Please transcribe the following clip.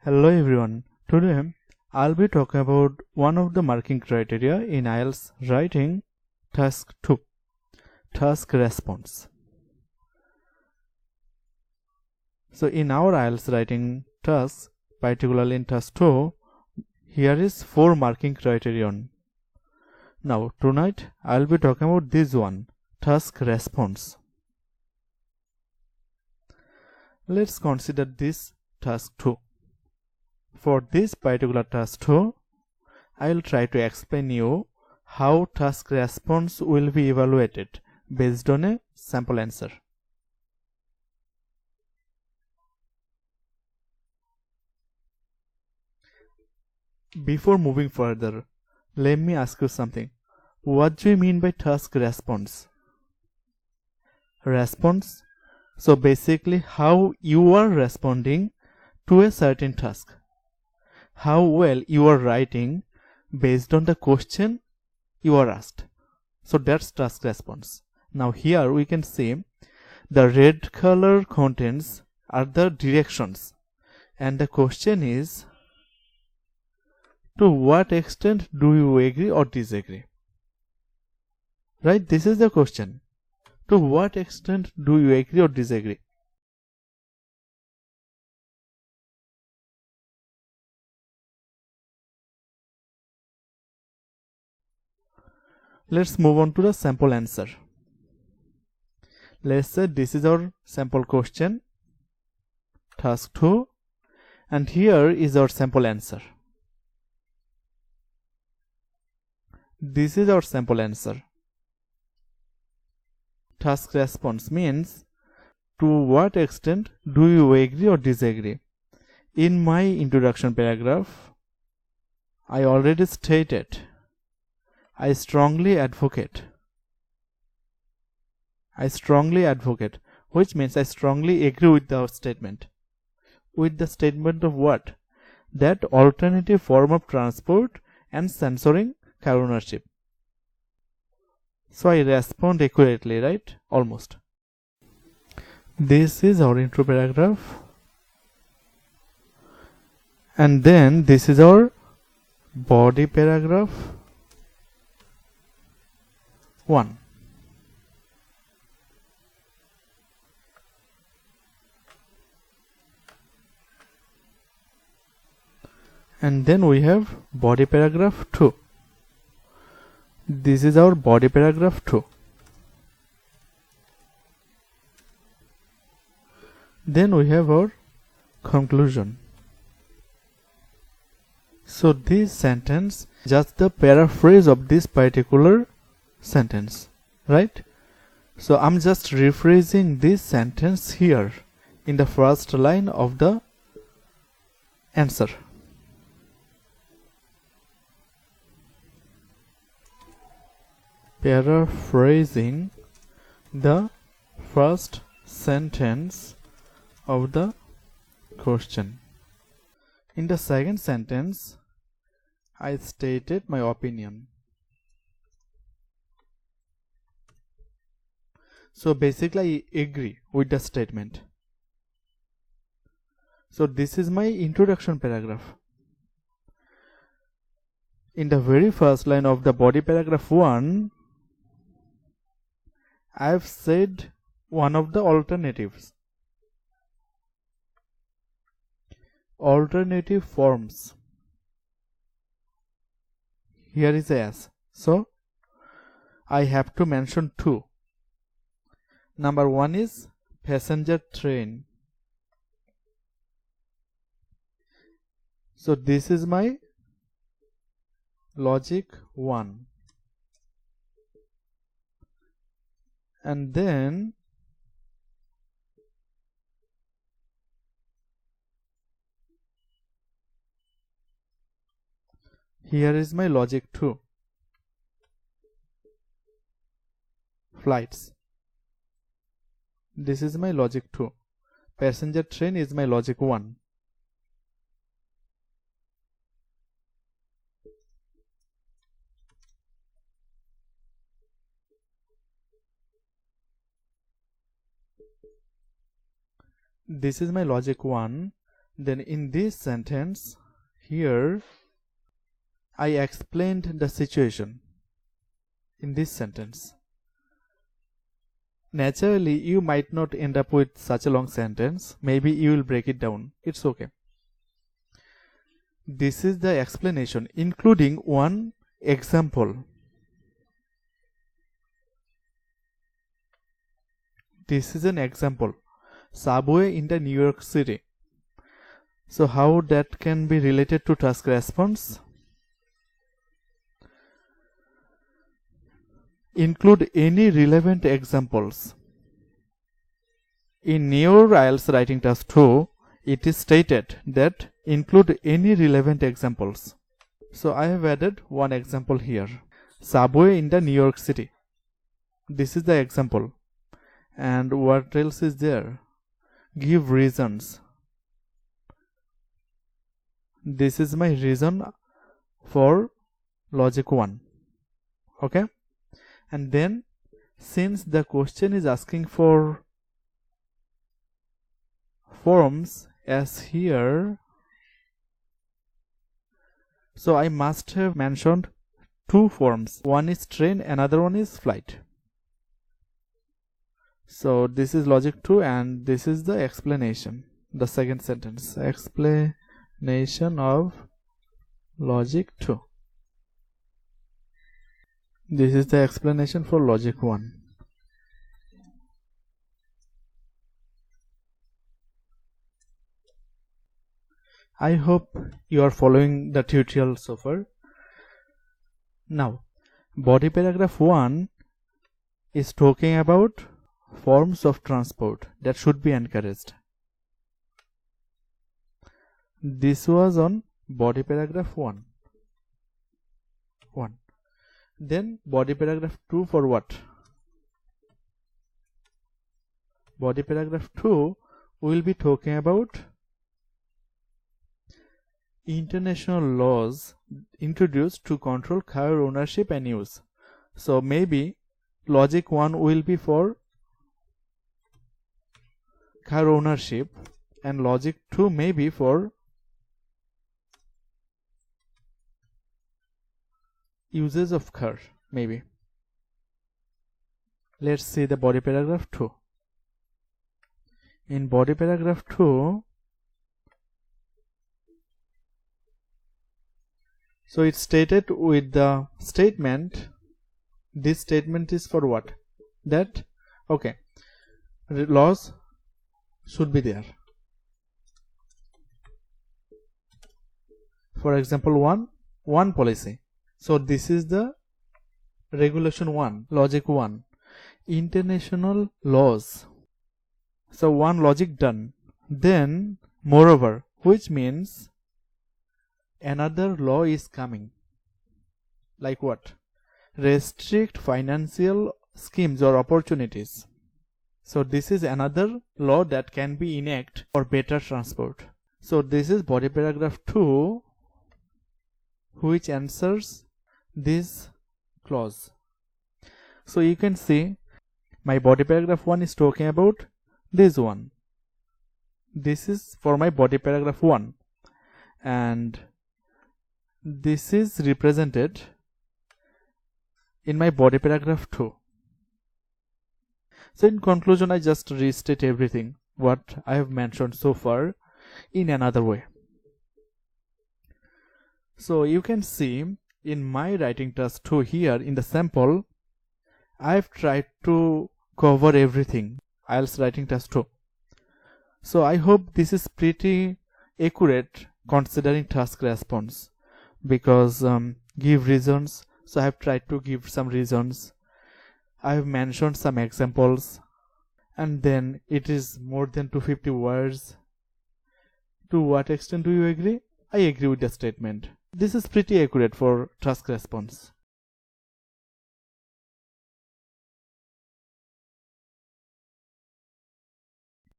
Hello everyone. Today I'll be talking about one of the marking criteria in IELTS writing, task 2, task response. So in our IELTS writing task, particularly in task 2, here is 4 marking criterion. Now tonight I'll be talking about this one, task response. Let's consider this task 2. For this particular task 2, I will try to explain you how task response will be evaluated based on a sample answer. Before moving further, let me ask you something. What do you mean by task response? Response? So basically how you are responding to a certain task. How well you are writing based on the question you are asked. So that's task response. Now here we can see the red color contents are the directions, and the question is, to what extent do you agree or disagree? Right, this is the question. To what extent do you agree or disagree? Let's move on to the sample answer. Let's say this is our sample question, task 2, and here is our sample answer. This is our sample answer. Task response means to what extent do you agree or disagree? In my introduction paragraph, I already stated I strongly advocate, which means I strongly agree with the statement. With the statement of what? That alternative form of transport and censoring car ownership. So I respond accurately, right? Almost. This is our intro paragraph. And then this is our body paragraph 1. And then we have body paragraph 2. This is our body paragraph 2. Then we have our conclusion. So this sentence, just the paraphrase of this particular sentence, right? So I'm just rephrasing this sentence here in the first line of the answer. Paraphrasing the first sentence of the question. In the second sentence, I stated my opinion. So basically I agree with the statement. So this is my introduction paragraph. In the very first line of the body paragraph 1, I have said one of the alternatives. Alternative forms. Here is S. So I have to mention 2. Number 1 is passenger train. So this is my logic 1. And then here is my logic 2. Flights. This is my logic 2. Passenger train is my logic 1. This is my logic 1. Then in this sentence here I explained the situation. In this sentence, naturally you might not end up with such a long sentence. Maybe you will break it down. It's okay. This is the explanation, including one example. This is an example. Subway in the New York City. So how that can be related to task response? Include any relevant examples. In your IELTS writing task 2, it is stated that include any relevant examples. So I have added one example here. Subway in the New York City. This is the example. And what else is there? Give reasons. This is my reason for logic 1. Okay? And then, since the question is asking for forms as here, so I must have mentioned two forms. One is train, another one is flight. So this is logic 2 and this is the explanation. The second sentence. Explanation of logic 2. This is the explanation for logic 1. I hope you are following the tutorial so far. Now, body paragraph 1 is talking about forms of transport that should be encouraged. This was on body paragraph 1. Then body paragraph 2 for what? Body paragraph 2 will be talking about international laws introduced to control car ownership and use. So maybe logic 1 will be for car ownership and logic 2 may be for uses of car, maybe. Let's see the body paragraph 2. In body paragraph 2, so it's stated with the statement. This statement is for what? That, okay, laws should be there. For example, one policy. So this is the regulation 1, logic 1. International laws. So one logic done. Then, moreover, which means another law is coming. Like what? Restrict financial schemes or opportunities. So this is another law that can be enacted for better transport. So this is body paragraph 2, which answers this clause. So you can see my body paragraph 1 is talking about this one. This is for my body paragraph 1 and this is represented in my body paragraph 2. So in conclusion, I just restate everything what I have mentioned so far in another way. So you can see in my writing task 2 here in the sample, I've tried to cover everything. IELTS writing task 2. So I hope this is pretty accurate considering task response, because give reasons. So I have tried to give some reasons. I have mentioned some examples, and then it is more than 250 words. To what extent do you agree? I agree with the statement. This is pretty accurate for task response.